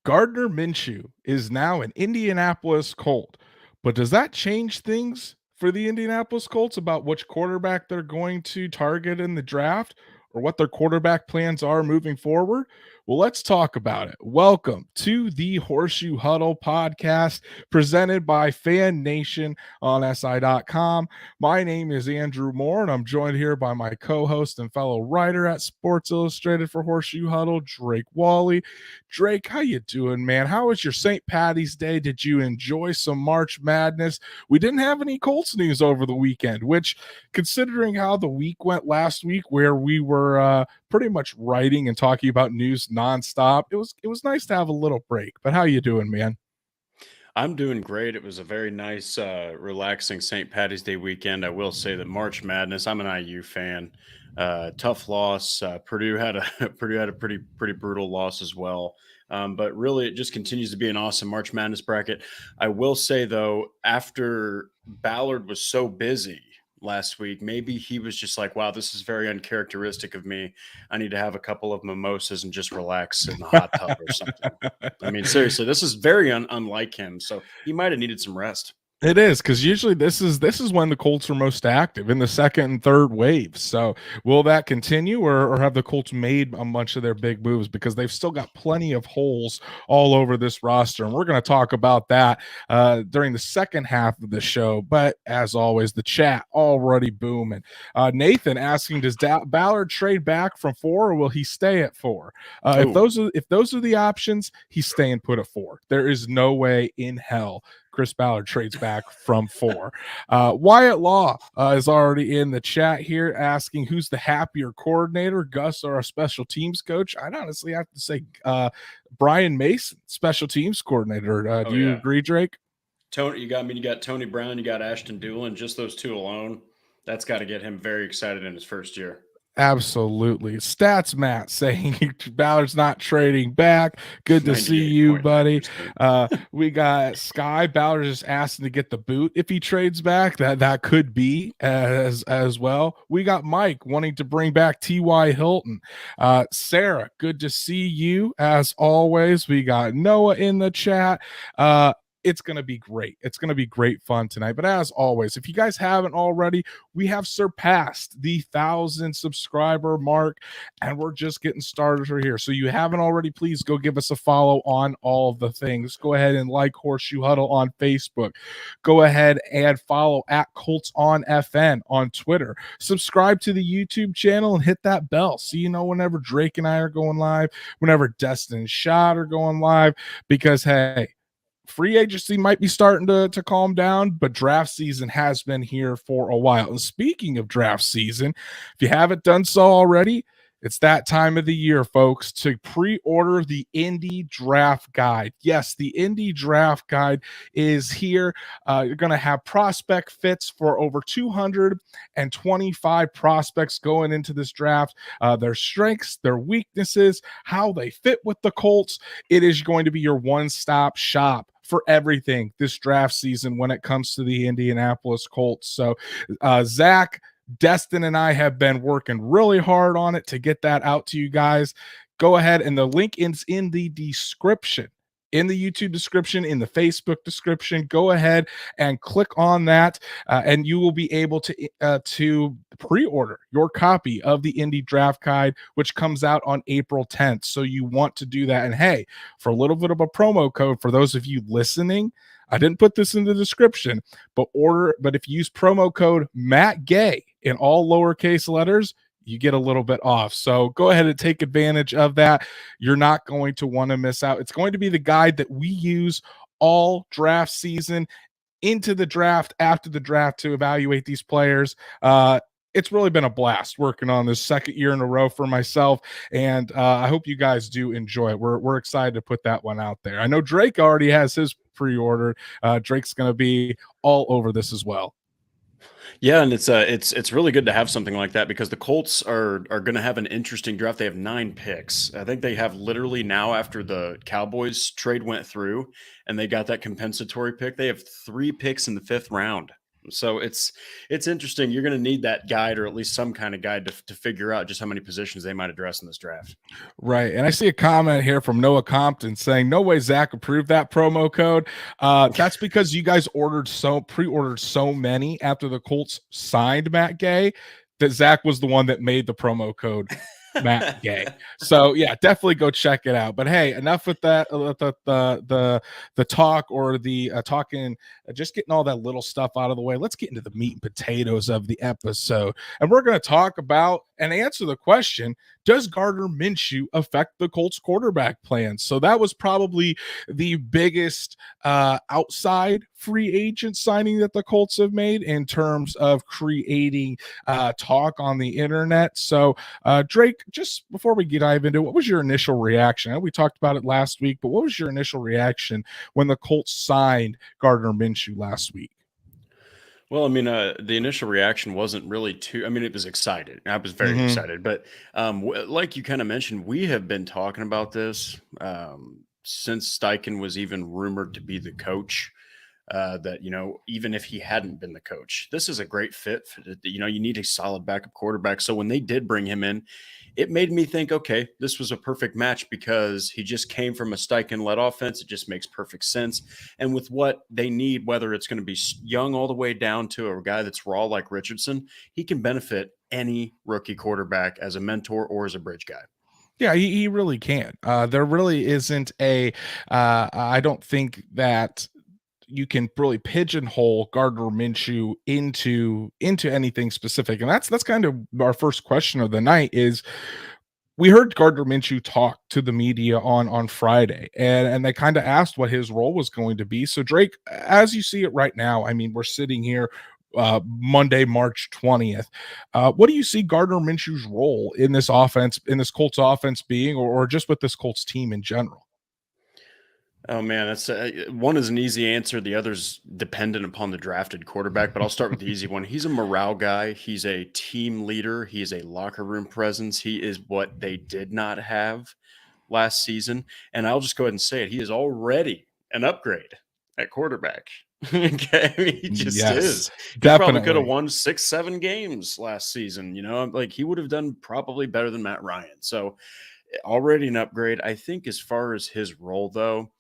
Gardner Minshew is now an Indianapolis Colt. But does that change things for the Indianapolis Colts about which quarterback they're going to target in the draft or what their quarterback plans are moving forward? Well, let's talk about it. Welcome to the Horseshoe Huddle podcast presented by Fan Nation on SI.com. My name is Andrew Moore, and I'm joined here by my co-host and fellow writer at Sports Illustrated for Horseshoe Huddle, Drake Wally. Drake, how you doing, man? How was your St. Patty's Day? Did you enjoy some March Madness? We didn't have any Colts news over the weekend, which, considering how the week went last week, where we were pretty much writing and talking about news nonstop, it was nice to have a little break. But how you doing, man? I'm doing great. It was a very nice, relaxing St. Patty's Day weekend. I will say that March Madness. I'm an IU fan. Tough loss. Purdue had a Purdue had a pretty brutal loss as well. But really, it just continues to be an awesome March Madness bracket. I will say though, after Ballard was so busy last week, maybe he was just like, "Wow, this is very uncharacteristic of me. I need to have a couple of mimosas and just relax in the hot tub or something." I mean, seriously, this is very unlike him. So he might have needed some rest. It is, because usually this is when the Colts are most active in the second and third waves. So will that continue, or have the Colts made a bunch of their big moves, because they've still got plenty of holes all over this roster, and we're going to talk about that during the second half of the show. But as always, the chat already booming. Nathan asking, does Ballard trade back from 4, or will he stay at 4? If those are the options, he's staying put at 4. There is no way in hell Chris Ballard trades back from 4. Wyatt Law is already in the chat here asking who's the happier coordinator, Gus or a special teams coach. I'd honestly have to say Brian Mason, special teams coordinator. Do you agree, Drake? Tony, you got Tony Brown, you got Ashton Doolin. Just those two alone, that's got to get him very excited in his first year. Absolutely. Stats Matt saying Ballard's not trading back. Good to see you, buddy. We got Sky. Ballard just asking to get the boot if he trades back. That could be as well. We got Mike wanting to bring back T.Y. Hilton. Sarah, good to see you as always. We got Noah in the chat. It's going to be great. It's going to be great fun tonight. But as always, if you guys haven't already, we have surpassed the 1,000 subscriber mark, and we're just getting started right here. So you haven't already, please go give us a follow on all of the things. Go ahead and like Horseshoe Huddle on Facebook. Go ahead and follow at Colts on FN on Twitter. Subscribe to the YouTube channel and hit that bell so you know whenever Drake and I are going live, whenever Destin and Shot are going live, because, hey, free agency might be starting to calm down, but draft season has been here for a while. And speaking of draft season, if you haven't done so already, it's that time of the year, folks, to pre-order the Indy Draft Guide. Yes, the Indy Draft Guide is here. You're going to have prospect fits for over 225 prospects going into this draft. Their strengths, their weaknesses, how they fit with the Colts. It is going to be your one-stop shop for everything this draft season when it comes to the Indianapolis Colts. So, Zach, Destin, and I have been working really hard on it to get that out to you guys. Go ahead, and the link is in the description, in the YouTube description, in the Facebook description. Go ahead and click on that, and you will be able to pre-order your copy of the Indy Draft Guide, which comes out on April 10th. So you want to do that. And hey, for a little bit of a promo code for those of you listening, I didn't put this in the description, but if you use promo code Matt Gay in all lowercase letters, you get a little bit off. So go ahead and take advantage of that. You're not going to want to miss out. It's going to be the guide that we use all draft season, into the draft, after the draft, to evaluate these players. It's really been a blast working on this second year in a row for myself, and I hope you guys do enjoy it. We're excited to put that one out there. I know Drake already has his pre-ordered. Drake's going to be all over this as well. Yeah, and it's really good to have something like that, because the Colts are going to have an interesting draft. They have 9 picks. I think they have literally now, after the Cowboys trade went through and they got that compensatory pick, they have 3 picks in the 5th round. So it's interesting. You're going to need that guide, or at least some kind of guide to figure out just how many positions they might address in this draft. Right. And I see a comment here from Noah Compton saying, no way Zach approved that promo code. That's because you guys pre-ordered so many after the Colts signed Matt Gay that Zach was the one that made the promo code Matt Gay. So yeah, definitely go check it out. But hey, enough with that. The talk or the talking, just getting all that little stuff out of the way. Let's get into the meat and potatoes of the episode, and we're going to talk about and answer the question: does Gardner Minshew affect the Colts quarterback plans? So that was probably the biggest outside free agent signing that the Colts have made in terms of creating talk on the internet. So Drake, just before we dive into it, what was your initial reaction? I know we talked about it last week, but what was your initial reaction when the Colts signed Gardner Minshew last week? Well, I mean, the initial reaction wasn't really too. I mean, it was excited. I was very Mm-hmm. excited, but like you kind of mentioned, we have been talking about this since Steichen was even rumored to be the coach. That even if he hadn't been the coach, this is a great fit. You need a solid backup quarterback. So when they did bring him in, it made me think, okay, this was a perfect match because he just came from a Steichen-led offense. It just makes perfect sense. And with what they need, whether it's going to be young all the way down to a guy that's raw like Richardson, he can benefit any rookie quarterback as a mentor or as a bridge guy. Yeah, he really can. There really isn't I don't think that you can really pigeonhole Gardner Minshew into anything specific. And that's kind of our first question of the night is we heard Gardner Minshew talk to the media on Friday, and they kind of asked what his role was going to be. So Drake, as you see it right now, I mean, we're sitting here Monday, March 20th. What do you see Gardner Minshew's role in this offense, in this Colts offense being, or just with this Colts team in general? Oh man, that's one is an easy answer. The other's dependent upon the drafted quarterback. But I'll start with the easy one. He's a morale guy. He's a team leader. He is a locker room presence. He is what they did not have last season. And I'll just go ahead and say it. He is already an upgrade at quarterback. Okay, I mean, he just Yes, is. He probably could have definitely. won 6, 7 games last season. Like he would have done probably better than Matt Ryan. So already an upgrade. I think as far as his role though,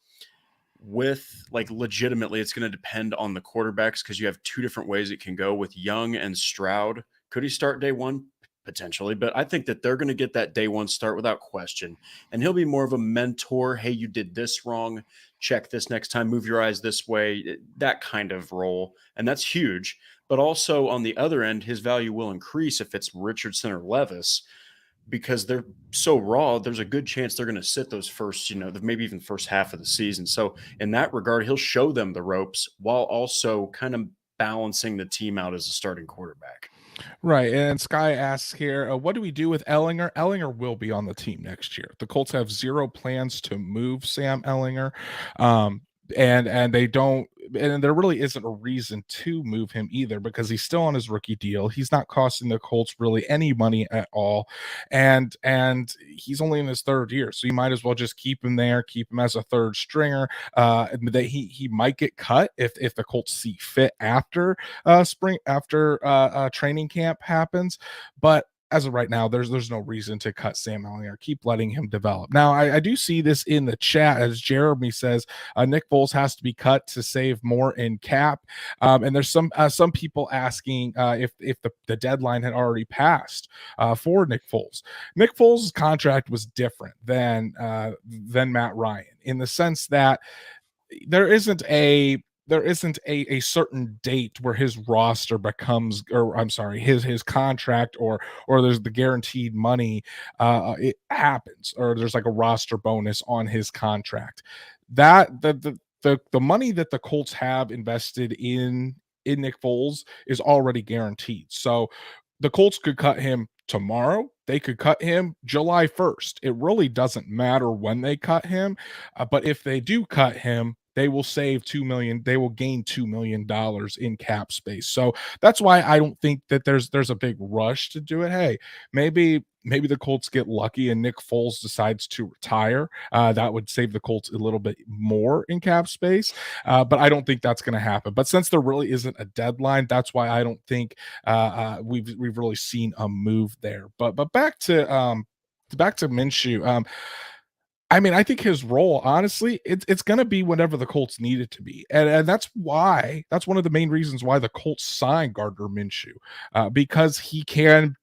with like legitimately it's going to depend on the quarterbacks because you have two different ways it can go with Young and Stroud. Could he start day one? Potentially, but I think that they're going to get that day one start without question. And he'll be more of a mentor. Hey, you did this wrong. Check this next time. Move your eyes this way. That kind of role. And that's huge. But also on the other end, his value will increase if it's Richardson or Levis because they're so raw, there's a good chance they're going to sit those first, maybe even first half of the season. So in that regard, he'll show them the ropes while also kind of balancing the team out as a starting quarterback. Right. And Sky asks here, what do we do with Ellinger? Ellinger will be on the team next year. The Colts have zero plans to move Sam Ellinger. And they don't, and there really isn't a reason to move him either because he's still on his rookie deal. He's not costing the Colts really any money at all, and he's only in his third year, so you might as well just keep him there, keep him as a third stringer. That he might get cut if the Colts see fit after training camp happens, but as of right now, there's no reason to cut Sam Ellinger. Keep letting him develop. Now, I do see this in the chat as Jeremy says, Nick Foles has to be cut to save more in cap. And there's some people asking if the deadline had already passed for Nick Foles. Nick Foles' contract was different than Matt Ryan in the sense that there isn't a certain date where his roster becomes, or I'm sorry, his contract or there's the guaranteed money it happens, or there's like a roster bonus on his contract. That the money that the Colts have invested in Nick Foles is already guaranteed. So the Colts could cut him tomorrow. They could cut him July 1st. It really doesn't matter when they cut him. But if they do cut him, they will save 2 million, they will gain $2 million in cap space. So that's why I don't think that there's a big rush to do it. Hey, maybe the Colts get lucky and Nick Foles decides to retire. That would save the Colts a little bit more in cap space, but I don't think that's going to happen. But since there really isn't a deadline, that's why I don't think we've really seen a move there. But back to Minshew. I mean, I think his role, honestly, it's going to be whatever the Colts need it to be, and that's one of the main reasons why the Colts signed Gardner Minshew, because he can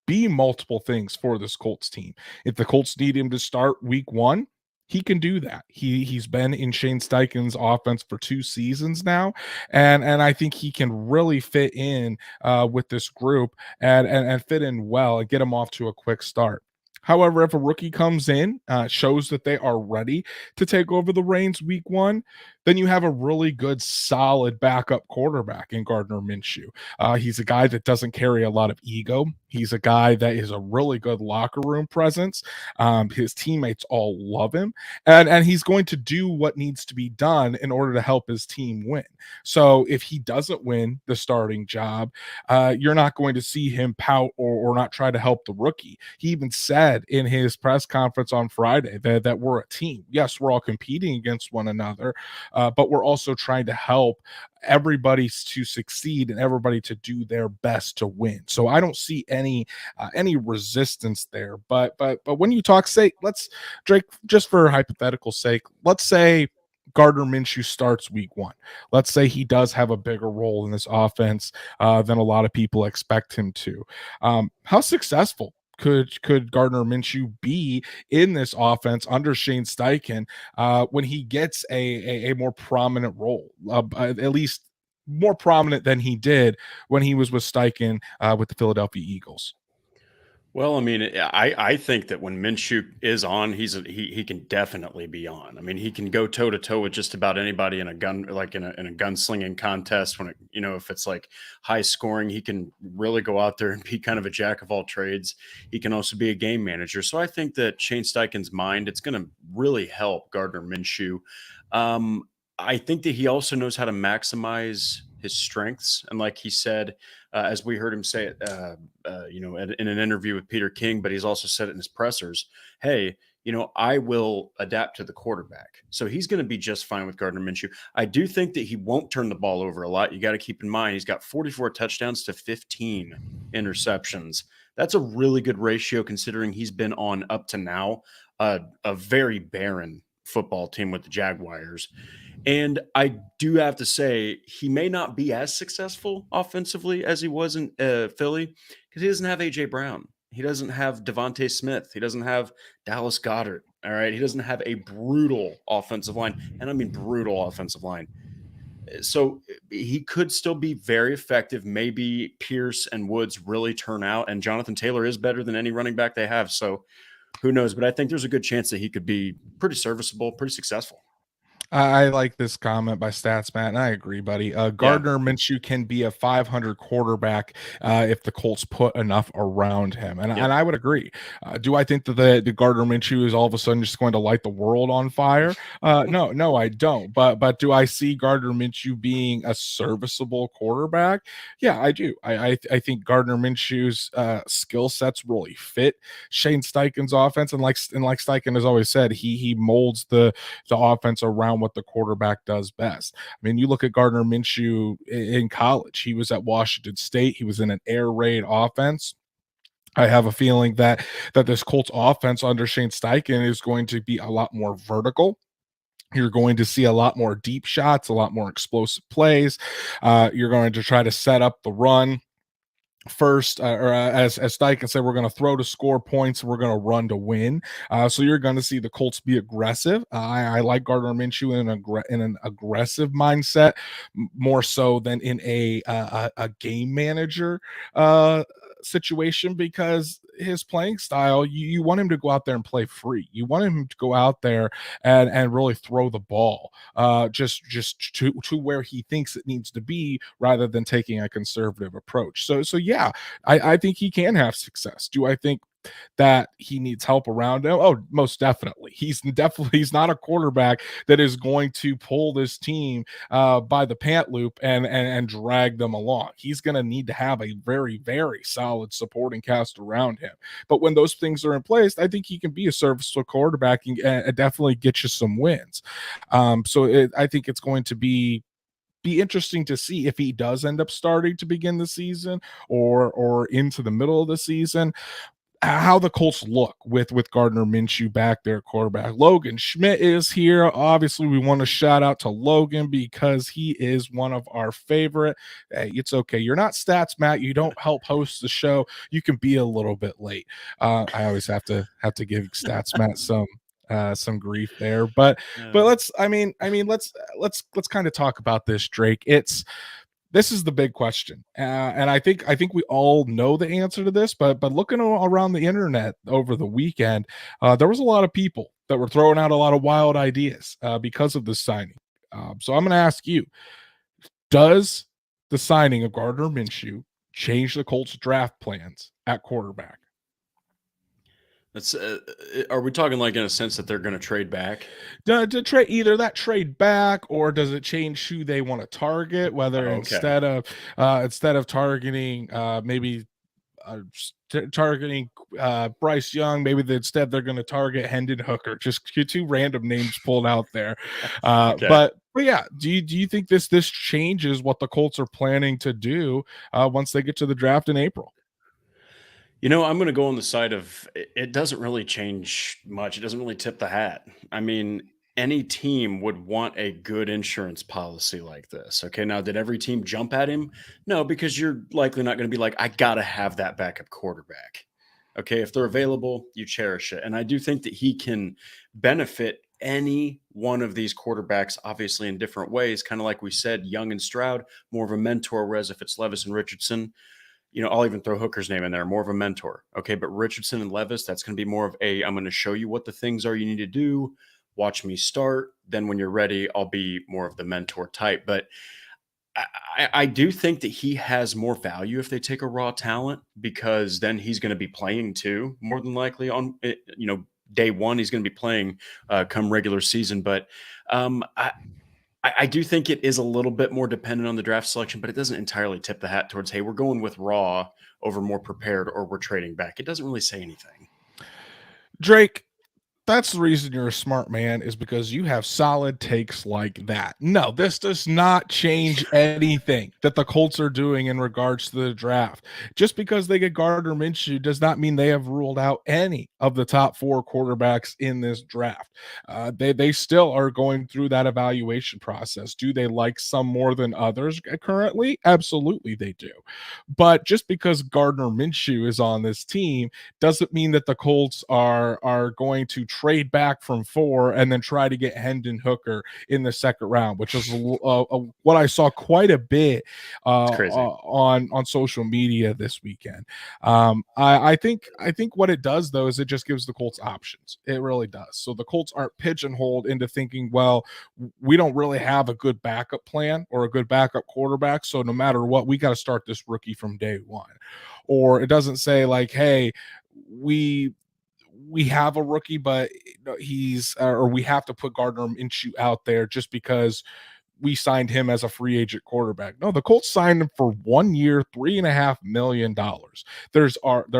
be multiple things for this Colts team. If the Colts need him to start week 1, he can do that. He's been in Shane Steichen's offense for 2 seasons now, and I think he can really fit in with this group and fit in well and get him off to a quick start. However, if a rookie comes in, shows that they are ready to take over the reins week 1, then you have a really good, solid backup quarterback in Gardner Minshew. He's a guy that doesn't carry a lot of ego. He's a guy that is a really good locker room presence. His teammates all love him, and he's going to do what needs to be done in order to help his team win. So if he doesn't win the starting job, you're not going to see him pout or not try to help the rookie. He even said in his press conference on Friday that we're a team. Yes, we're all competing against one another, but we're also trying to help everybody to succeed and everybody to do their best to win. So I don't see any resistance there. But when you talk, say, let's, Drake, just for hypothetical sake, let's say Gardner Minshew starts week 1. Let's say he does have a bigger role in this offense than a lot of people expect him to. How successful could Gardner Minshew be in this offense under Shane Steichen when he gets a more prominent role, at least more prominent than he did when he was with Steichen with the Philadelphia Eagles? Well, I mean, I think that when Minshew is on, he can definitely be on. I mean, he can go toe to toe with just about anybody in a gun, like in a gunslinging contest. When it, if it's like high scoring, he can really go out there and be kind of a jack of all trades. He can also be a game manager. So I think that Shane Steichen's mind, it's going to really help Gardner Minshew. Um, I think that he also knows how to maximize his strengths, and like he said, as we heard him say it, in an interview with Peter King, but he's also said it in his pressers. Hey, I will adapt to the quarterback. So he's going to be just fine with Gardner Minshew. I do think that he won't turn the ball over a lot. You got to keep in mind, he's got 44 touchdowns to 15 interceptions. That's a really good ratio considering he's been on up to now a very barren football team with the Jaguars. And I do have to say, he may not be as successful offensively as he was in Philly because he doesn't have A.J. Brown. He doesn't have Devontae Smith. He doesn't have Dallas Goedert. All right. He doesn't have a brutal offensive line. And I mean, brutal offensive line. So he could still be very effective. Maybe Pierce and Woods really turn out. And Jonathan Taylor is better than any running back they have. So who knows? But I think there's a good chance that he could be pretty serviceable, pretty successful. I like this comment by Stats Matt, and I agree, buddy. Yeah. Gardner Minshew can be a 500 quarterback if the Colts put enough around him, and Yep. I would agree. Do I think that the Gardner Minshew is all of a sudden just going to light the world on fire? No, I don't. But do I see Gardner Minshew being a serviceable quarterback? Yeah, I do. I think Gardner Minshew's skill sets really fit Shane Steichen's offense, and like Steichen has always said, he molds the offense around what the quarterback does best. I mean, you look at Gardner Minshew in college. He was at Washington State. He was in an air raid offense. I have a feeling that this Colts offense under Shane Steichen is going to be a lot more vertical. You're going to see a lot more deep shots, a lot more explosive plays. You're going to try to set up the run first, as Steichen said, we're going to throw to score points. We're going to run to win. So you're going to see the Colts be aggressive. I like Gardner Minshew in an aggressive mindset, more so than in a game manager situation, because his playing style, you want him to go out there and play free. You want him to go out there and really throw the ball just to where he thinks it needs to be, rather than taking a conservative approach. So yeah, I think he can have success. Do I think that he needs help around him? Oh, most definitely. He's not a quarterback that is going to pull this team by the pant loop and drag them along. He's going to need to have a very, very solid supporting cast around him. But when those things are in place, I think he can be a serviceable quarterback and definitely get you some wins. I think it's going to be interesting to see if he does end up starting to begin the season or into the middle of the season, how the Colts look with Gardner Minshew back there, quarterback. Logan Schmidt is here. Obviously, we want to shout out to Logan because he is one of our favorite. Hey, it's okay. You're not Stats Matt. You don't help host the show. You can be a little bit late. I always have to give Stats Matt some grief there, but let's let's kind of talk about this, Drake. This is the big question, and I think we all know the answer to this. But looking around the internet over the weekend, there was a lot of people that were throwing out a lot of wild ideas because of this signing. So I'm going to ask you: does the signing of Gardner Minshew change the Colts' draft plans at quarterback? That's are we talking like in a sense that they're going to trade back? To trade either that trade back, or does it change who they want to target? Whether Oh, okay. instead of targeting maybe targeting Bryce Young, maybe instead they're going to target Hendon Hooker. Just two random names pulled out there. Okay. But yeah, do you think this changes what the Colts are planning to do once they get to the draft in April? I'm going to go on the side of it doesn't really change much. It doesn't really tip the hat. I mean, any team would want a good insurance policy like this. Okay. Now, did every team jump at him? No, because you're likely not going to be like, I got to have that backup quarterback. Okay. If they're available, you cherish it. And I do think that he can benefit any one of these quarterbacks, obviously in different ways. Kind of like we said, Young and Stroud, more of a mentor, whereas if it's Levis and Richardson, I'll even throw Hooker's name in there, more of a mentor. Okay. But Richardson and Levis, that's going to be more of I'm going to show you what the things are you need to do. Watch me start. Then when you're ready, I'll be more of the mentor type. But I do think that he has more value if they take a raw talent, because then he's going to be playing too, more than likely on, day one, he's going to be playing come regular season. But I do think it is a little bit more dependent on the draft selection, but it doesn't entirely tip the hat towards, hey, we're going with raw over more prepared, or we're trading back. It doesn't really say anything. Drake, that's the reason you're a smart man, is because you have solid takes like that. No, this does not change anything that the Colts are doing in regards to the draft. Just because they get Gardner Minshew does not mean they have ruled out any of the top four quarterbacks in this draft. They still are going through that evaluation process. Do they like some more than others currently? Absolutely, they do. But just because Gardner Minshew is on this team doesn't mean that the Colts are going to trade back from 4 and then try to get Hendon Hooker in the second round, which is what I saw quite a bit It's crazy. on social media this weekend. I think what it does though is it just gives the Colts options. It really does. So the Colts aren't pigeonholed into thinking, well, we don't really have a good backup plan or a good backup quarterback, so no matter what, we got to start this rookie from day one. Or it doesn't say like, hey, we have a rookie, but he's or we have to put Gardner Minshew out there just because we signed him as a free agent quarterback. No, the Colts signed him for 1 year, $3.5 million. There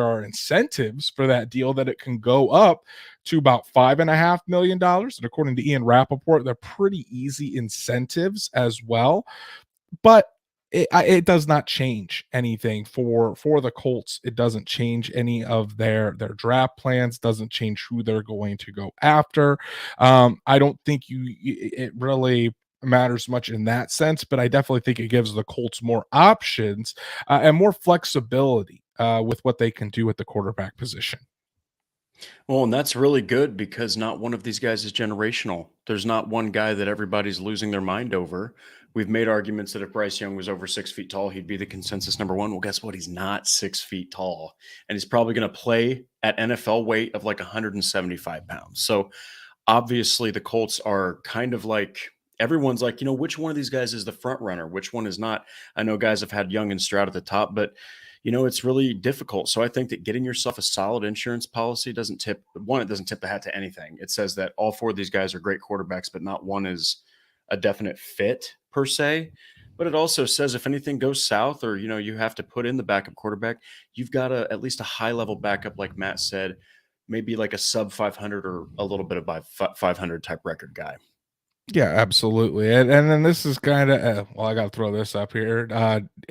are incentives for that deal that it can go up to about $5.5 million. And according to Ian Rappaport, they're pretty easy incentives as well. But it does not change anything for the Colts. It doesn't change any of their draft plans. Doesn't change who they're going to go after. I don't think it really matters much in that sense, but I definitely think it gives the Colts more options and more flexibility with what they can do at the quarterback position. Well, and that's really good because not one of these guys is generational. There's not one guy that everybody's losing their mind over. We've made arguments that if Bryce Young was over 6 feet tall, he'd be the consensus number one. Well, guess what? He's not 6 feet tall, and he's probably going to play at NFL weight of like 175 pounds. So obviously, the Colts are kind of like everyone's like, which one of these guys is the front runner? Which one is not? I know guys have had Young and Stroud at the top, but it's really difficult. So I think that getting yourself a solid insurance policy it doesn't tip the hat to anything. It says that all four of these guys are great quarterbacks, but not one is a definite fit per se. But it also says if anything goes south or, you have to put in the backup quarterback, you've got at least a high level backup, like Matt said, maybe like a sub 500 or a little bit of 500 type record guy. Yeah, absolutely. And then this is kind of well, I got to throw this up here.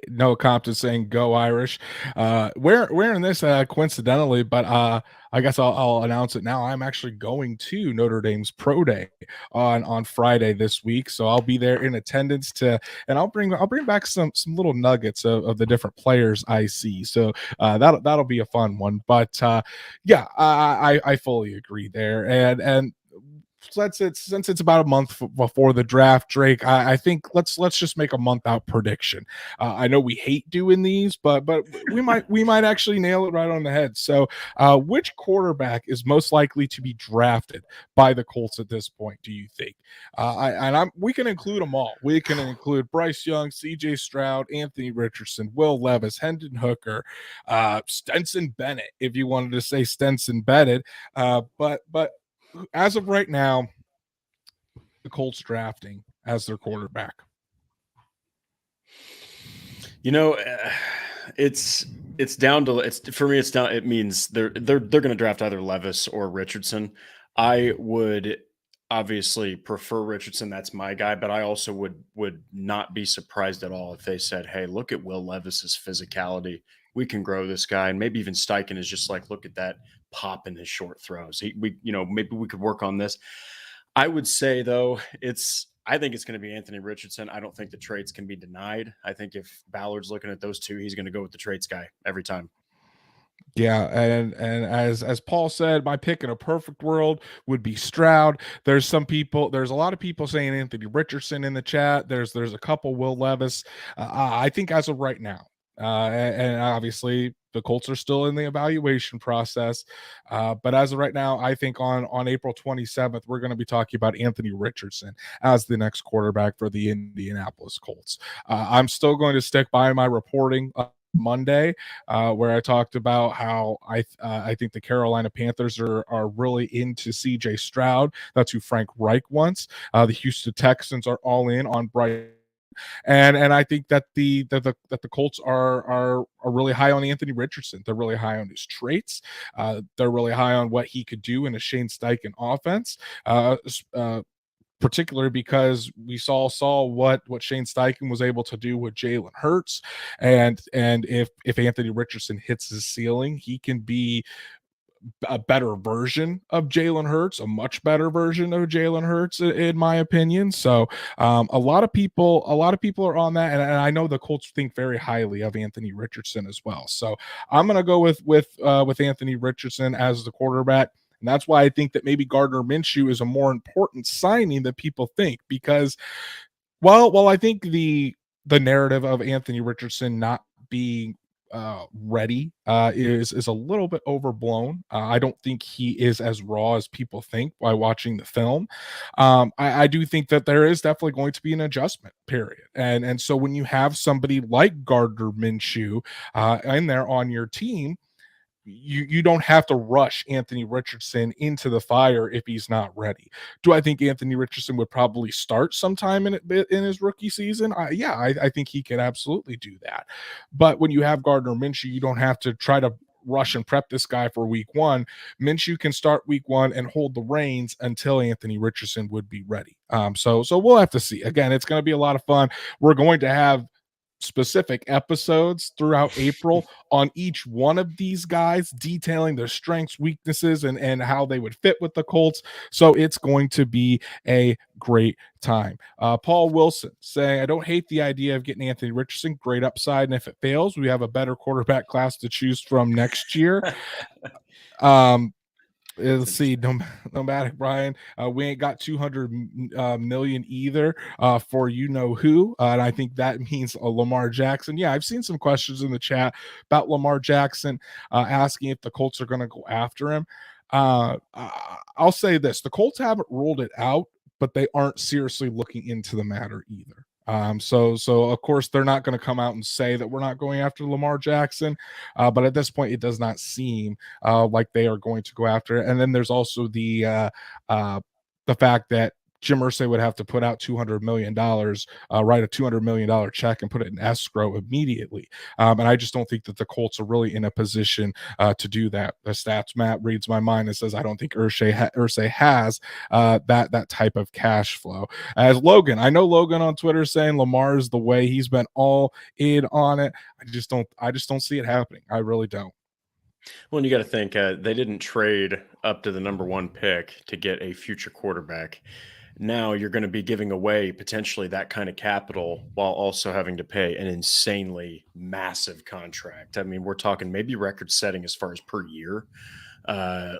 Noah Compton saying "Go Irish." Wearing this coincidentally, but I guess I'll announce it now. I'm actually going to Notre Dame's Pro Day on Friday this week, so I'll be there in attendance and I'll bring back some little nuggets of the different players I see. So that'll be a fun one. But yeah, I fully agree there, and since it's about a month before the draft, Drake, I think let's just make a month out prediction. I know we hate doing these, but we might actually nail it right on the head. So, which quarterback is most likely to be drafted by the Colts at this point? Do you think? We can include them all. We can include Bryce Young, C.J. Stroud, Anthony Richardson, Will Levis, Hendon Hooker, Stenson Bennett, if you wanted to say Stenson Bennett, but as of right now, the Colts drafting as their quarterback. It's down to for me. It's down. It means they're going to draft either Levis or Richardson. I would obviously prefer Richardson. That's my guy, but I also would not be surprised at all if they said, "Hey, look at Will Levis's physicality. We can grow this guy." And maybe even Steichen is just like, "Look at that pop in his short throws. Maybe we could work on this." I would say though, I think it's going to be Anthony Richardson. I don't think the traits can be denied. I think if Ballard's looking at those two, he's going to go with the traits guy every time. Yeah, and as Paul said, my pick in a perfect world would be Stroud. There's a lot of people saying Anthony Richardson in the chat. There's a couple Will Levis. I think as of right now, and obviously the Colts are still in the evaluation process. But as of right now, I think on April 27th, we're going to be talking about Anthony Richardson as the next quarterback for the Indianapolis Colts. I'm still going to stick by my reporting Monday, where I talked about how I think the Carolina Panthers are really into C.J. Stroud. That's who Frank Reich wants. The Houston Texans are all in on Bryce. And I think that the Colts are really high on Anthony Richardson. They're really high on his traits. They're really high on what he could do in a Shane Steichen offense. Particularly because we saw what Shane Steichen was able to do with Jalen Hurts, and if Anthony Richardson hits his ceiling, he can be a better version of Jalen Hurts, a much better version of Jalen Hurts, in my opinion. So a lot of people are on that, and I know the Colts think very highly of Anthony Richardson as well. So I'm gonna go with Anthony Richardson as the quarterback. And that's why I think that maybe Gardner Minshew is a more important signing than people think, because well, I think the narrative of Anthony Richardson not being ready is a little bit overblown. I don't think he is as raw as people think by watching the film. I do think that there is definitely going to be an adjustment period, and so when you have somebody like Gardner Minshew in there on your team, you don't have to rush Anthony Richardson into the fire if he's not ready. Do I think Anthony Richardson would probably start sometime in his rookie season? I think he could absolutely do that. But when you have Gardner Minshew, you don't have to try to rush and prep this guy for week one. Minshew can start week one and hold the reins until Anthony Richardson would be ready. So we'll have to see. Again, it's going to be a lot of fun. We're going to have specific episodes throughout April on each one of these guys, detailing their strengths, weaknesses, and how they would fit with the Colts. So it's going to be a great time. Paul Wilson saying, I don't hate the idea of getting Anthony Richardson. Great upside. And if it fails, we have a better quarterback class to choose from next year. Let's see, Nomadic Brian. We ain't got 200 million either for you know who, and I think that means Lamar Jackson. Yeah, I've seen some questions in the chat about Lamar Jackson, asking if the Colts are going to go after him. I'll say this: the Colts haven't ruled it out, but they aren't seriously looking into the matter either. So of course they're not going to come out and say that we're not going after Lamar Jackson, but at this point it does not seem like they are going to go after it. And then there's also uh, the fact that Jim Irsay would have to put out $200 million, write a $200 million check, and put it in escrow immediately. And I just don't think that the Colts are really in a position to do that. The stats Matt reads my mind and says I don't think Irsay has that type of cash flow. As Logan, I know Logan on Twitter saying Lamar is the way. He's been all in on it. I just don't see it happening. I really don't. Well, and you got to think they didn't trade up to the number one pick to get a future quarterback. Now you're going to be giving away potentially that kind of capital while also having to pay an insanely massive contract. I mean, we're talking maybe record setting as far as per year. And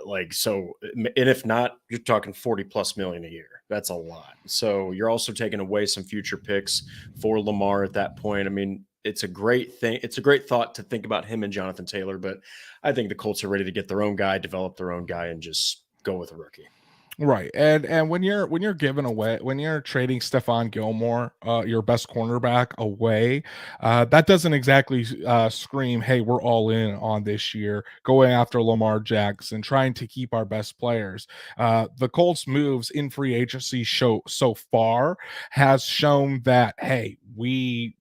if not, you're talking 40 plus million a year. That's a lot. So you're also taking away some future picks for Lamar at that point. I mean, it's a great thing. It's a great thought to think about him and Jonathan Taylor, but I think the Colts are ready to get their own guy, develop their own guy, and just go with a rookie. Right. And when you're giving away, when you're trading Stephon Gilmore, your best cornerback, away, that doesn't exactly scream, hey, we're all in on this year, going after Lamar Jackson, trying to keep our best players. The Colts moves in free agency show so far has shown that, hey, we're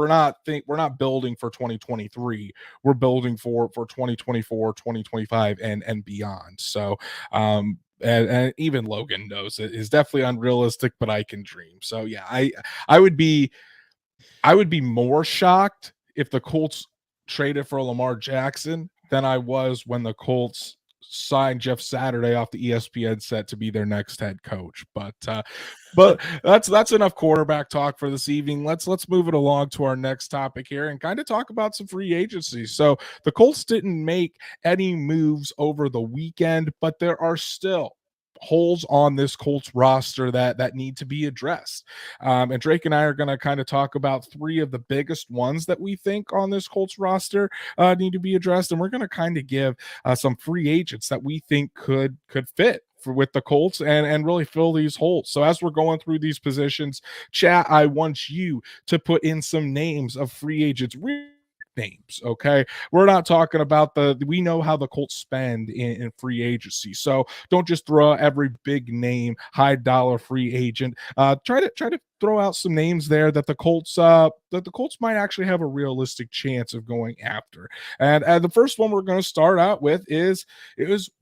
not building for 2023. We're building for 2024, 2025, and beyond. So and even Logan knows it is definitely unrealistic, but I can dream. So yeah, I would be I would be more shocked if the Colts traded for Lamar Jackson than I was when the Colts signed Jeff Saturday off the ESPN set to be their next head coach. But that's enough quarterback talk for this evening. Let's move it along to our next topic here and kind of talk about some free agency. So the Colts didn't make any moves over the weekend, but there are still holes on this Colts roster that need to be addressed. And Drake and I are going to kind of talk about three of the biggest ones that we think on this Colts roster need to be addressed, and we're going to kind of give some free agents that we think could fit with the Colts and really fill these holes. So as we're going through these positions, chat, I want you to put in some names of free agents. Names, okay? We're not talking about we know how the Colts spend in free agency. So don't just throw out every big name, high dollar free agent. Try to throw out some names there that the Colts might actually have a realistic chance of going after. And the first one we're going to start out with is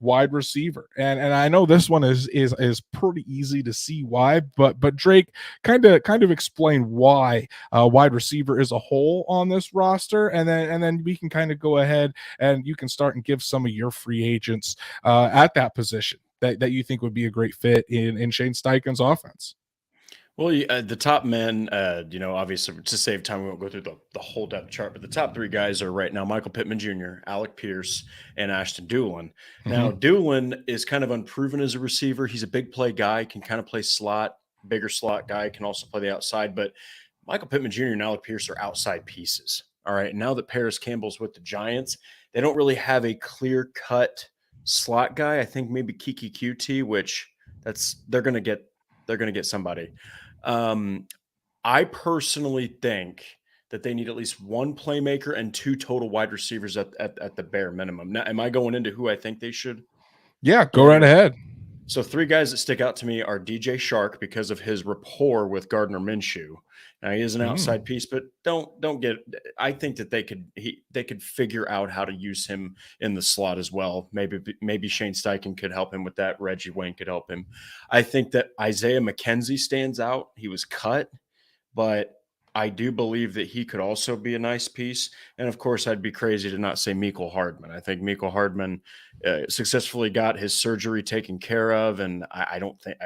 wide receiver. And I know this one is pretty easy to see why, but Drake, kind of explain why wide receiver is a hole on this roster, and then we can kind of go ahead and you can start and give some of your free agents at that position that you think would be a great fit in Shane Steichen's offense. Well, the top men, obviously to save time, we won't go through the whole depth chart, but the top three guys are right now Michael Pittman Jr., Alec Pierce, and Ashton Doolin. Now, Doolin is kind of unproven as a receiver. He's a big play guy, can kind of play slot, bigger slot guy, can also play the outside, but Michael Pittman Jr. and Alec Pierce are outside pieces. All right. Now that Paris Campbell's with the Giants, they don't really have a clear cut slot guy. I think maybe Kiki QT, which they're going to get somebody. I personally think that they need at least one playmaker and two total wide receivers at the bare minimum. Now, am I going into who I think they should? Yeah, go right ahead. So three guys that stick out to me are DJ Shark because of his rapport with Gardner Minshew. Now he is an outside piece, but don't get. I think that they could figure out how to use him in the slot as well. Maybe Shane Steichen could help him with that. Reggie Wayne could help him. I think that Isaiah McKenzie stands out. He was cut, but I do believe that he could also be a nice piece. And of course, I'd be crazy to not say Mecole Hardman. I think Mecole Hardman successfully got his surgery taken care of, and I don't think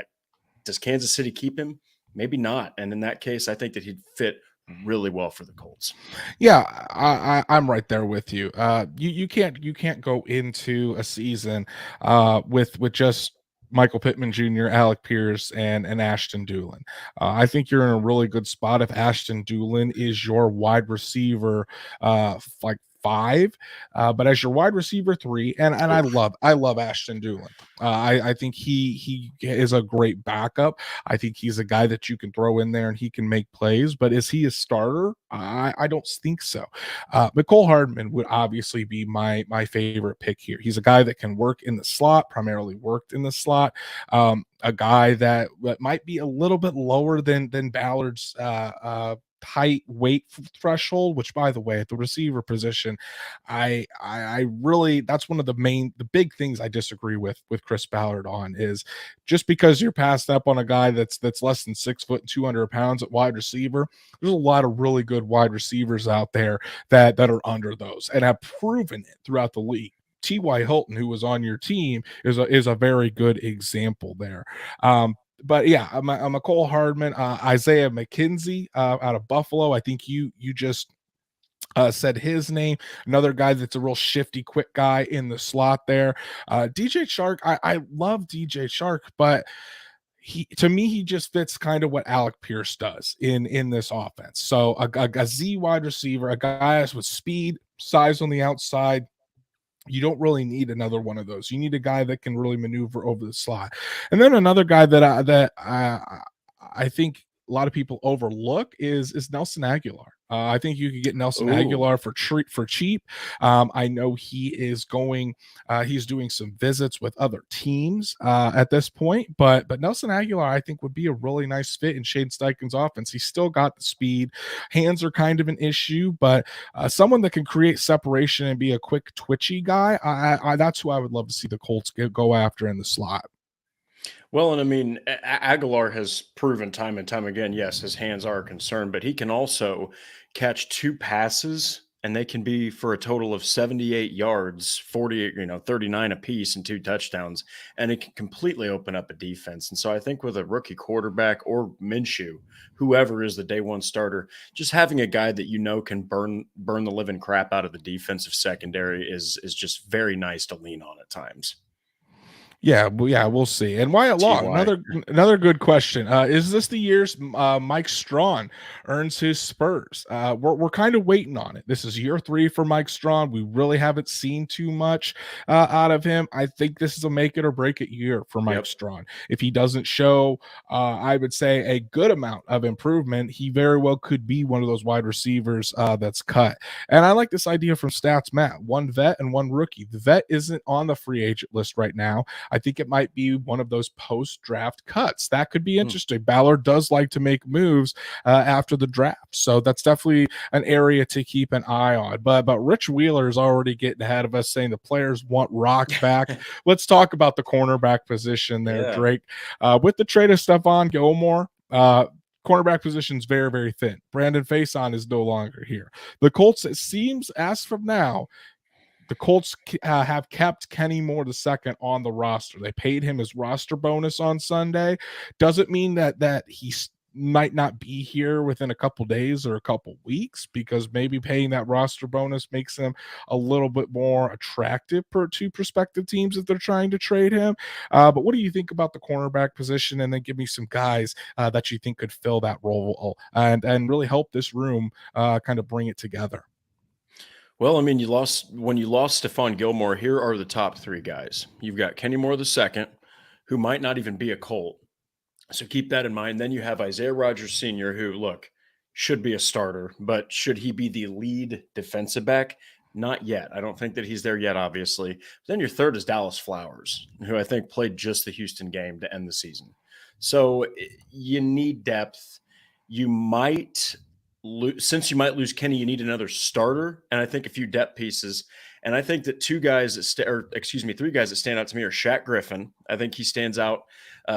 does Kansas City keep him? Maybe not. And in that case, I think that he'd fit really well for the Colts. Yeah, I'm right there with you. You can't go into a season with just Michael Pittman Jr., Alec Pierce, and Ashton Doolin. I think you're in a really good spot if Ashton Doolin is your wide receiver, like 5, but as your wide receiver 3, and I love Ashton Dulin. I think he is a great backup. I think he's a guy that you can throw in there and he can make plays, but is he a starter? I don't think so. Mecole Hardman would obviously be my favorite pick here. He's a guy that can work in the slot, primarily worked in the slot. A guy that might be a little bit lower than Ballard's height weight threshold, which by the way at the receiver position, I really, that's one of the big things I disagree with Chris Ballard on, is just because you're passed up on a guy that's less than 6 foot and 200 pounds at wide receiver. There's a lot of really good wide receivers out there that are under those and have proven it throughout the league. T.Y. Hilton, who was on your team, is a very good example there. But yeah, I'm a Mecole Hardman, Isaiah McKenzie out of Buffalo. I think you just said his name. Another guy that's a real shifty, quick guy in the slot there. DJ Chark, I love DJ Chark, but to me, he just fits kind of what Alec Pierce does in this offense. So a Z wide receiver, a guy with speed, size on the outside. You don't really need another one of those. You need a guy that can really maneuver over the slot. And then another guy that I think a lot of people overlook is Nelson Aguilar. I think you could get Nelson Aguilar for cheap. I know he is he's doing some visits with other teams at this point, but Nelson Aguilar I think would be a really nice fit in Shane Steichen's offense. He's still got the speed. Hands are kind of an issue, but someone that can create separation and be a quick, twitchy guy. That's who I would love to see the Colts go after in the slot. Well, and I mean, Aguilar has proven time and time again, yes, his hands are a concern, but he can also catch 2 passes and they can be for a total of 78 yards, 40, 39 apiece and 2 touchdowns. And it can completely open up a defense. And so I think with a rookie quarterback or Minshew, whoever is the day one starter, just having a guy that can burn the living crap out of the defensive secondary is just very nice to lean on at times. Yeah, we'll see. And Wyatt Long, another good question. Is this the year's Mike Strawn earns his Spurs? We're kind of waiting on it. This is year 3 for Mike Strawn. We really haven't seen too much out of him. I think this is a make it or break it year for Mike Strawn. If he doesn't show, I would say a good amount of improvement, he very well could be one of those wide receivers that's cut. And I like this idea from Stats Matt: 1 vet and 1 rookie. The vet isn't on the free agent list right now. I think it might be one of those post-draft cuts. That could be interesting. Ballard does like to make moves after the draft, so that's definitely an area to keep an eye on. But Rich Wheeler is already getting ahead of us, saying the players want Rock back. Let's talk about the cornerback position there, Drake. With the trade of Stephon Gilmore, cornerback position is very, very thin. Brandon Faison is no longer here. The Colts, it seems, as from now, the Colts have kept Kenny Moore II on the roster. They paid him his roster bonus on Sunday. Doesn't mean that he might not be here within a couple days or a couple weeks, because maybe paying that roster bonus makes him a little bit more attractive to prospective teams if they're trying to trade him. But what do you think about the cornerback position? And then give me some guys that you think could fill that role and really help this room kind of bring it together. Well, I mean, when you lost Stephon Gilmore, here are the top 3 guys. You've got Kenny Moore II, who might not even be a Colt. So keep that in mind. Then you have Isaiah Rodgers Sr., who, look, should be a starter, but should he be the lead defensive back? Not yet. I don't think that he's there yet, obviously. But then your third is Dallas Flowers, who I think played just the Houston game to end the season. So you need depth. You might since you might lose Kenny, you need another starter, and I think a few depth pieces. And I think that 3 guys that stand out to me are Shaq Griffin. I think he stands out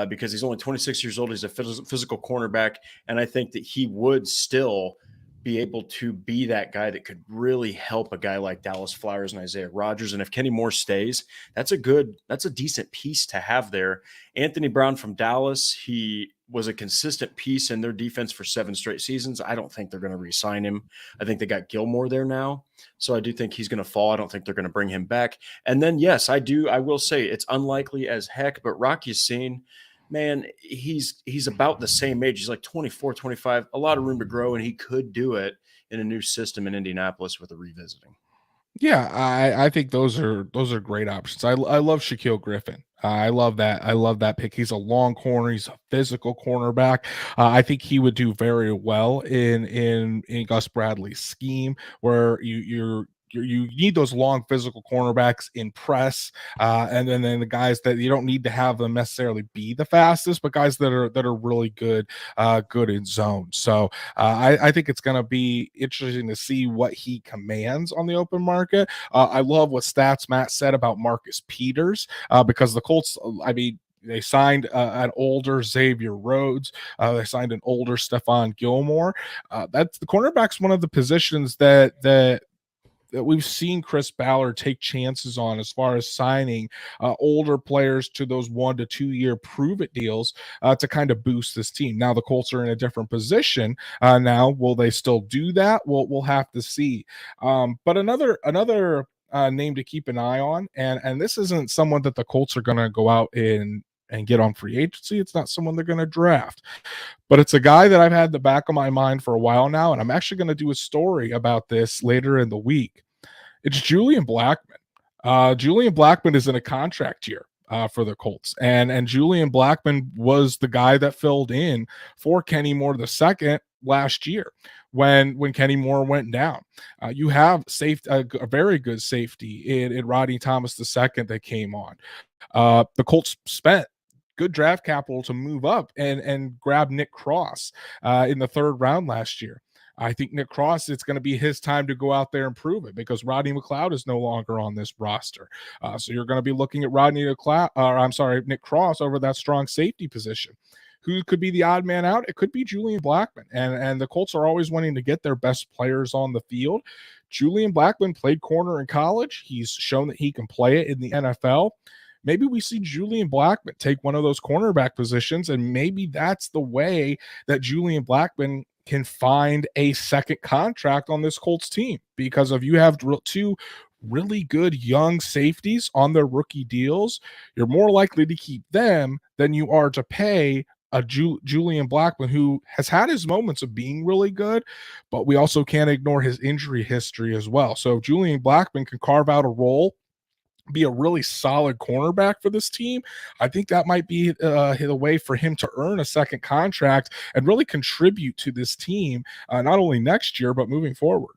because he's only 26 years old. He's a physical cornerback, and I think that he would still be able to be that guy that could really help a guy like Dallas Flowers and Isaiah Rodgers. And if Kenny Moore stays, that's a decent piece to have there. Anthony Brown from Dallas, he was a consistent piece in their defense for 7 straight seasons. I don't think they're going to re-sign him. I think they got Gilmore there now. So I do think he's going to fall. I don't think they're going to bring him back. And then, yes, I will say it's unlikely as heck, but Rock Ya-Sin, man, he's about the same age. He's like 24, 25, a lot of room to grow, and he could do it in a new system in Indianapolis with a revisiting. Yeah, I think those are great options. I love Shaquille Griffin. I love that. I love that pick. He's a long corner. He's a physical cornerback. I think he would do very well in Gus Bradley's scheme, where you need those long physical cornerbacks in press, and then the guys that you don't need to have them necessarily be the fastest, but guys that are really good in zone. So I think it's going to be interesting to see what he commands on the open market. I love what Stats Matt said about Marcus Peters, because the Colts, I mean, they signed an older Xavier Rhodes. They signed an older Stephon Gilmore. That's the cornerback's one of the positions that we've seen Chris Ballard take chances on as far as signing older players to those 1 to 2 year prove it deals to kind of boost this team. Now the Colts are in a different position. Now, will they still do that? We'll have to see. But another name to keep an eye on, and this isn't someone that the Colts are going to go out and get on free agency. It's not someone they're going to draft, but it's a guy that I've had the back of my mind for a while now, and I'm actually going to do a story about this later in the week. It's Julian Blackman. Julian Blackman is in a contract year for the Colts, and Julian Blackman was the guy that filled in for Kenny Moore the second last year when Kenny Moore went down. You have a very good safety in Rodney Thomas the second that came on. The Colts spent good draft capital to move up and grab Nick Cross in the third round last year. I think Nick Cross, it's going to be his time to go out there and prove it, because Rodney McLeod is no longer on this roster. So you're going to be looking at Nick Cross over that strong safety position. Who could be the odd man out? It could be Julian Blackman. And the Colts are always wanting to get their best players on the field. Julian Blackman played corner in college. He's shown that he can play it in the NFL. Maybe we see Julian Blackman take one of those cornerback positions, and maybe that's the way that Julian Blackman can find a second contract on this Colts team, because if you have two really good young safeties on their rookie deals, you're more likely to keep them than you are to pay a Julian Blackman, who has had his moments of being really good, but we also can't ignore his injury history as well. So if Julian Blackman can carve out a role, be a really solid cornerback for this team, I think that might be the way for him to earn a second contract and really contribute to this team, not only next year, but moving forward.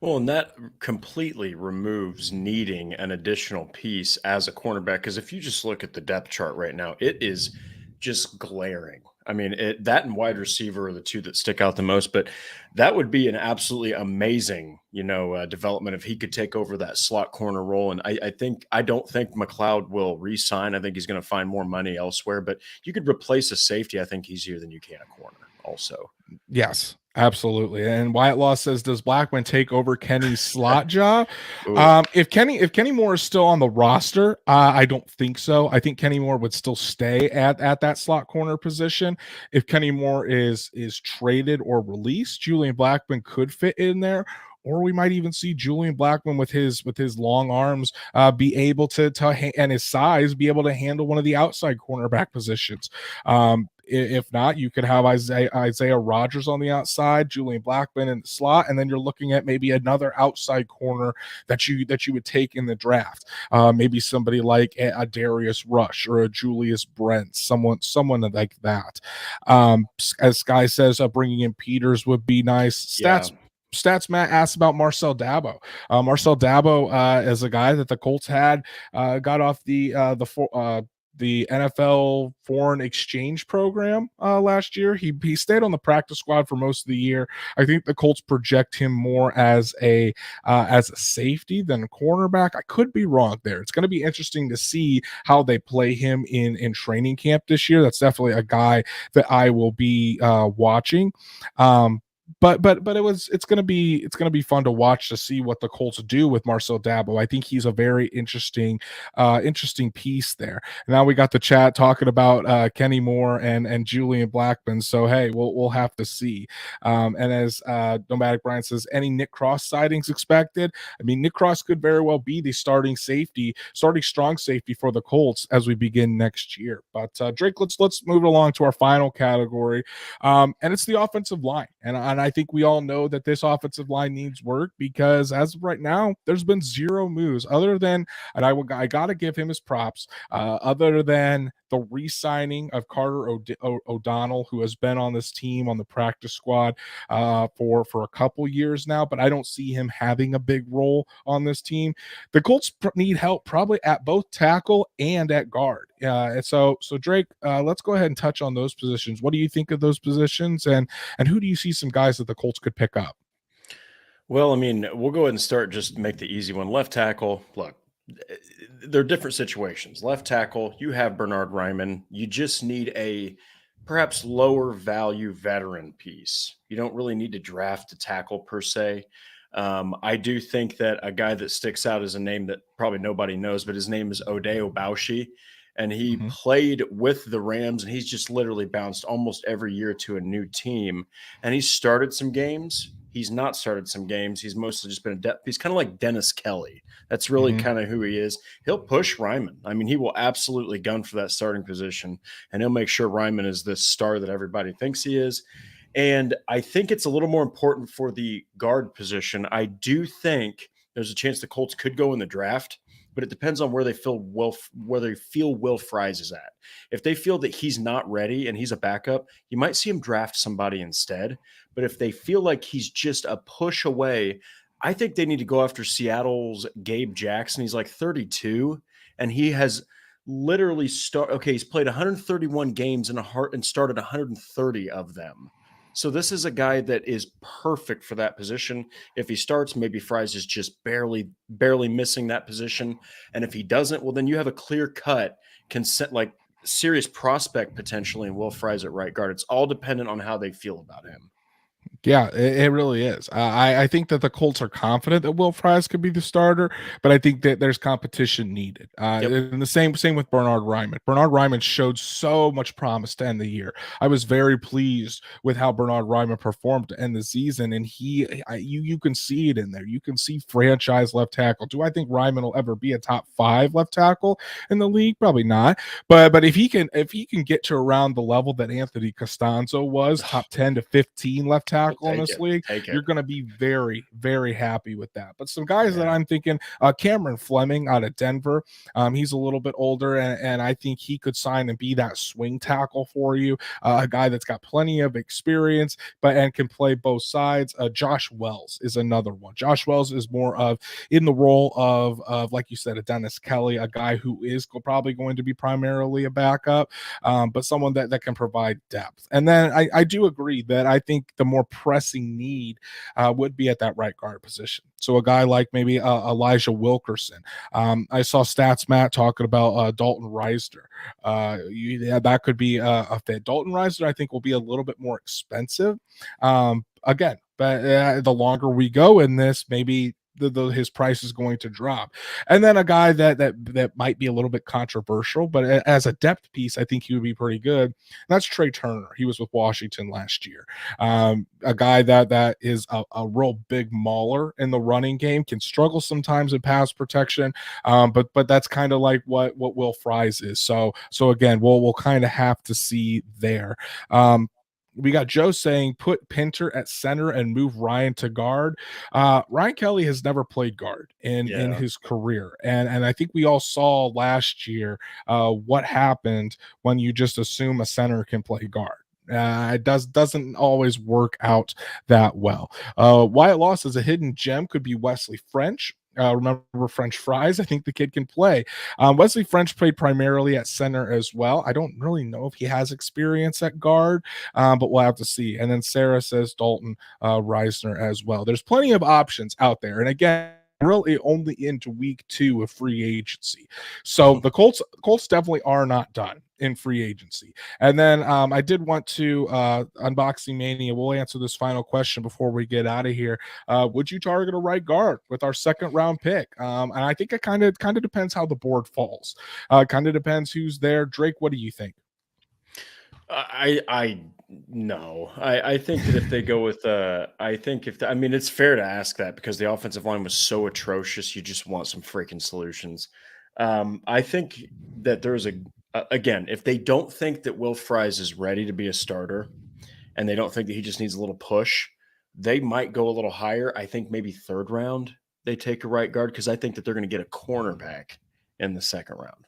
Well, and that completely removes needing an additional piece as a cornerback. Because if you just look at the depth chart right now, it is just glaring. I mean, that and wide receiver are the two that stick out the most. But that would be an absolutely amazing, development if he could take over that slot corner role. And I don't think McLeod will re-sign. I think he's going to find more money elsewhere. But you could replace a safety, I think, easier than you can a corner also. Yes, absolutely. And Wyatt Law says, does Blackman take over Kenny's slot job? If Kenny Moore is still on the roster, I don't think so. I think Kenny Moore would still stay at that slot corner position. If Kenny Moore is traded or released, Julian Blackman could fit in there. Or we might even see Julian Blackman with his long arms be able to and his size be able to handle one of the outside cornerback positions. If not, you could have Isaiah Rodgers on the outside, Julian Blackman in the slot, and then you're looking at maybe another outside corner that you would take in the draft. Maybe somebody like a Darius Rush or a Julius Brent, someone like that. As Sky says, bringing in Peters would be nice. Stats Matt asked about Marcel Dabo. Marcel Dabo is a guy that the Colts had got off the NFL foreign exchange program last year. He stayed on the practice squad for most of the year. I think the Colts project him more as a safety than a cornerback. I could be wrong there. It's going to be interesting to see how they play him in training camp this year. That's definitely a guy that I will be watching. But it's gonna be fun to watch to see what the Colts do with Marcel Dabo. I think he's a very interesting piece there. Now we got the chat talking about Kenny Moore and Julian Blackman. So hey, we'll have to see. And as Nomadic Brian says, any Nick Cross sightings expected? I mean, Nick Cross could very well be the starting strong safety for the Colts as we begin next year. But Drake, let's move along to our final category, and it's the offensive line. And I think we all know that this offensive line needs work because as of right now, there's been zero moves other than, and I got to give him his props, other than the re-signing of Carter O'Donnell, who has been on this team on the practice squad for a couple years now, but I don't see him having a big role on this team. The Colts need help probably at both tackle and at guard. So Drake, let's go ahead and touch on those positions. What do you think of those positions, and who do you see some guys that the Colts could pick up? Well, I mean, we'll go ahead and start, just make the easy one. Left tackle, look, they're different situations. Left tackle, you have Bernard Ryman. You just need a perhaps lower value veteran piece. You don't really need to draft a tackle per se. I do think that a guy that sticks out is a name that probably nobody knows, but his name is Ode Obaushi. And he Mhm. played with the Rams, and he's just literally bounced almost every year to a new team. And he's started some games. He's not started some games. He's mostly just been a depth. He's kind of like Dennis Kelly. That's really Mhm. kind of who he is. He'll push Ryman. I mean, he will absolutely gun for that starting position, and he'll make sure Ryman is this star that everybody thinks he is. And I think it's a little more important for the guard position. I do think there's a chance the Colts could go in the draft, but it depends on where they feel Will Fries is at. If they feel that he's not ready and he's a backup, you might see him draft somebody instead. But if they feel like he's just a push away, I think they need to go after Seattle's Gabe Jackson. He's like 32, and he has literally he's played 131 games in a heart and started 130 of them. So this is a guy that is perfect for that position. If he starts, maybe Fries is just barely missing that position. And if he doesn't, well, then you have a clear cut consent, like serious prospect potentially in Will Fries at right guard. It's all dependent on how they feel about him. Yeah, it really is. I think that the Colts are confident that Will Fries could be the starter, but I think that there's competition needed. Yep. And the same with Bernard Ryman. Bernard Ryman showed so much promise to end the year. I was very pleased with how Bernard Ryman performed to end the season, and you can see it in there. You can see franchise left tackle. Do I think Ryman will ever be a top 5 left tackle in the league? Probably not. But if he can get to around the level that Anthony Costanzo was, top 10 to 15 left We'll tackle in take this it. league, Take it. you're going to be very, very happy with that. But some guys that Yeah. I'm thinking, Cameron Fleming out of Denver, he's a little bit older, and I think he could sign and be that swing tackle for you, a guy that's got plenty of experience, and can play both sides. Josh Wells is another one. Josh Wells is more of in the role of like you said, a Dennis Kelly, a guy who is probably going to be primarily a backup, but someone that can provide depth. And then I do agree that I think the more pressing need would be at that right guard position. So a guy like maybe Elijah Wilkerson. I saw Stats Matt talking about Dalton Reisner. Yeah, that could be a fit. Dalton Reisner, I think, will be a little bit more expensive. Again, but the longer we go in this, maybe his price is going to drop. And then a guy that might be a little bit controversial, but as a depth piece, I think he would be pretty good. And that's Trey Turner. He was with Washington last year. A guy that is a real big mauler in the running game, can struggle sometimes in pass protection, but that's kind of like what Will Fries is. So again, we'll kind of have to see there. We got Joe saying put Pinter at center and move Ryan to guard. Ryan Kelly has never played guard in Yeah. his career, and I think we all saw last year what happened when you just assume a center can play guard. It doesn't always work out that well. Wyatt Loss as a hidden gem could be Wesley French. Remember French Fries? I think the kid can play. Wesley French played primarily at center as well. I don't really know if he has experience at guard, but we'll have to see. And then Sarah says Dalton Reisner as well. There's plenty of options out there. And again, really only into week 2 of free agency. So the Colts definitely are not done in free agency. And then I did want to Unboxing Mania. We'll answer this final question before we get out of here. Would you target a right guard with our second round pick? And I think it kind of depends how the board falls. Kind of depends who's there. Drake, what do you think? I no. I think that if they go with I think if I mean, it's fair to ask that because the offensive line was so atrocious. You just want some freaking solutions. I think that there's again, if they don't think that Will Fries is ready to be a starter, and they don't think that he just needs a little push, They might go a little higher. I think maybe third round they take a right guard because I think that they're going to get a cornerback in the second round.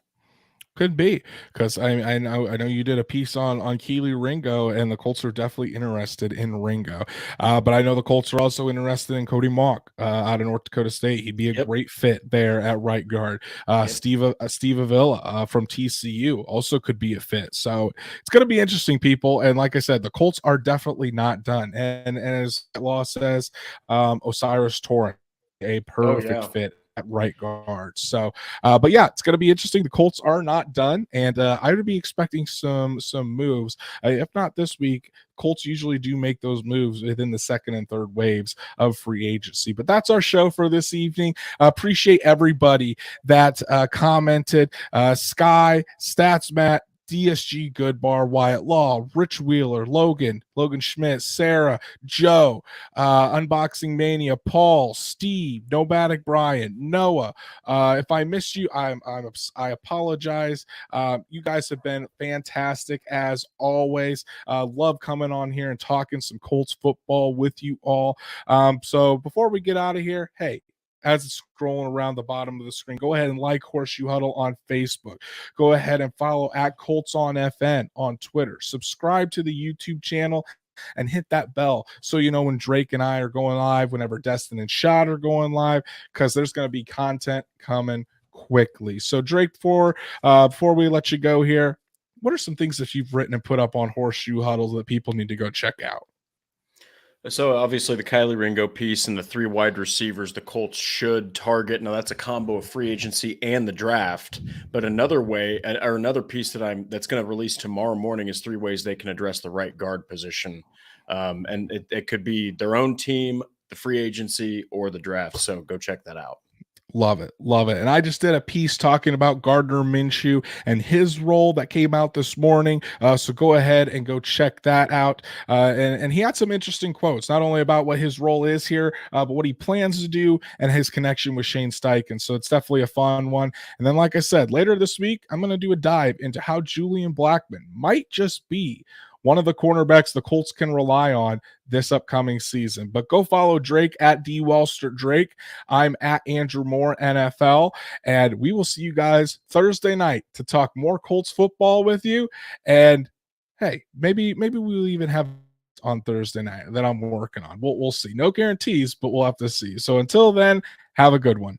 Could be, because I know you did a piece on Keely Ringo, and the Colts are definitely interested in Ringo. But I know the Colts are also interested in Cody Mock out of North Dakota State. He'd be a Yep. great fit there at right guard. Yep. Steve Avila from TCU also could be a fit. So it's going to be interesting, people. And like I said, the Colts are definitely not done. And as Law says, Osiris Torrance, a Oh perfect yeah. fit at right guard. So, but yeah, it's going to be interesting. The Colts are not done, and I would be expecting some moves. If not this week, Colts usually do make those moves within the second and third waves of free agency. But that's our show for this evening. Appreciate everybody that commented. Sky, Stats Matt, DSG Goodbar, Wyatt Law, Rich Wheeler, Logan Schmidt, Sarah, Joe, Unboxing Mania, Paul, Steve, Nomadic Brian, Noah. If I missed you, I apologize. You guys have been fantastic as always. Love coming on here and talking some Colts football with you all. So before we get out of here, hey, as it's scrolling around the bottom of the screen, go ahead and like Horseshoe Huddle on Facebook. Go ahead and follow at Colts on FN on Twitter. Subscribe to the YouTube channel and hit that bell so you know when Drake and I are going live, whenever Destin and Shot are going live, because there's going to be content coming quickly. So Drake, before we let you go here, what are some things that you've written and put up on Horseshoe Huddles that people need to go check out? So obviously the Kylie Ringo piece and the 3 wide receivers the Colts should target. Now that's a combo of free agency and the draft. But another way, or another piece that's going to release tomorrow morning, is 3 ways they can address the right guard position. And it could be their own team, the free agency, or the draft. So go check that out. Love it. And I just did a piece talking about Gardner Minshew and his role that came out this morning. So go ahead and go check that out. And he had some interesting quotes, not only about what his role is here, but what he plans to do and his connection with Shane Steichen. So it's definitely a fun one. And then, like I said, later this week, I'm going to do a dive into how Julian Blackmon might just be one of the cornerbacks the Colts can rely on this upcoming season. But go follow Drake at D Wallster Drake. I'm at Andrew Moore NFL, and we will see you guys Thursday night to talk more Colts football with you. And hey, maybe we'll even have on Thursday night that I'm working on. We'll see. No guarantees, but we'll have to see. So until then, have a good one.